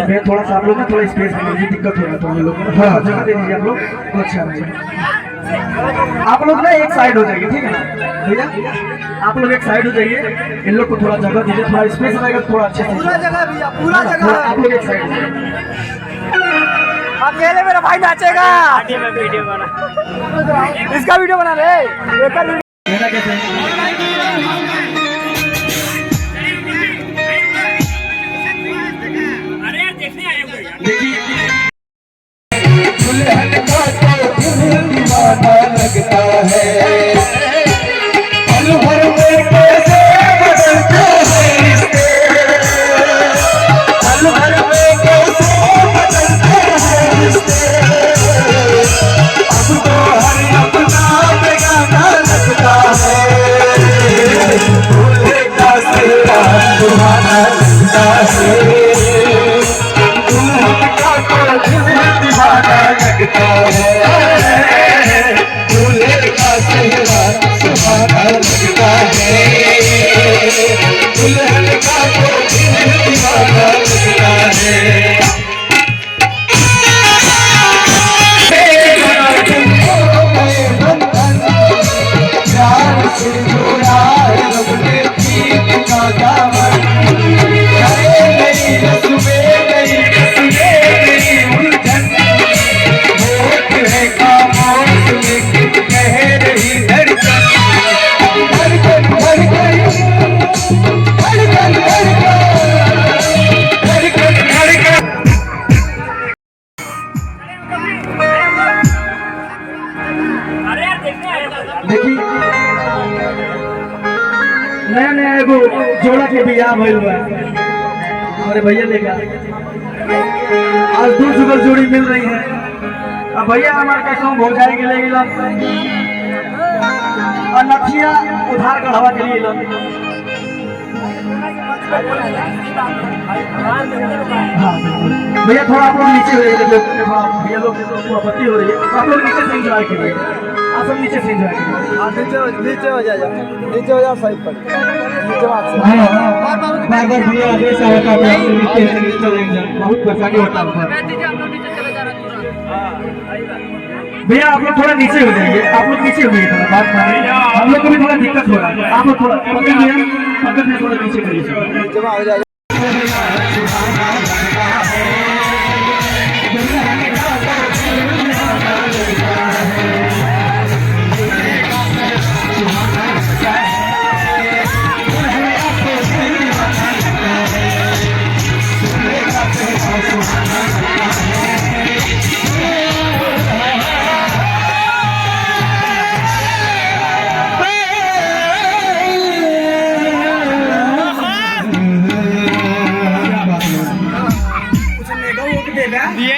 मैं थोड़ा सा आप लोग ना थोड़ा स्पेस में मुझे दिक्कत हो रहा है तो ये लोग हाँ जगह दे दीजिए आप लोग तो अच्छा रहेगा। आप लोग ना एक साइड हो जाइए, ठीक है ना भैया, आप लोग एक साइड हो जाइए, इन लोग को थोड़ा जगह दीजिए, थोड़ा स्पेस रहेगा थोड़ा अच्छे से। पूरा जगह भैया, पूरा जगह। आप लोग एक साइड हो जाइए। अकेले मेरा भाई नाचेगा। वीडियो बना, इसका वीडियो बना रहे, मेरा कैसे देखिए दुल्हन का तो दिल दीवाना लगता है, पल भर में कैसे बदलते हैं रिश्ते, पल भर में कैसे बदलते हैं रिश्ते, अब तो हर अपना बेगाना लगता है, दूल्हे का सेहरा सुहाना लगता है, लगता है, दूल्हे का सेहरा सुहाना लगता है, दुल्हन का तो दिल दीवाना लगता है। प्यार से जोड़ा है रब ने प्रीत का दामन, नई रस्में नई रस्में नई उलझन, कह रही धड़कन धड़कन धड़कन धड़कन धड़कन धड़कन। देखिए नया नया एगो जोड़ा के बियाह भइल बा, हमारे भैया लेके आज दो जुगल जोड़ी मिल रही है। अब भैया हमारे कैसे हो जाए के लिए और नथिया उधार कढ़ावा के लिए भैया थोड़ा आप लोग नीचे हो जाइए, भैया लोग थोड़ा बत्ती हो रही है, आप लोग नीचे से एंजॉय कीजिए, आप सब नीचे से एंजॉय कीजिए। नीचे हो जाओ, नीचे हो जाओ साइड पर, नीचे बार बार भैया आदेश होता है नीचे बहुत परेशानी होता है। भैया आप लोग थोड़ा नीचे हो जाइए, आप लोग नीचे हो जाइए, थोड़ा बात मानिए, हम लोग को भी थोड़ा दिक्कत हो रहा है, आप लोग थोड़ा पकड़ में थोड़ा नीचे करिए। जमा हो जाएगा। ये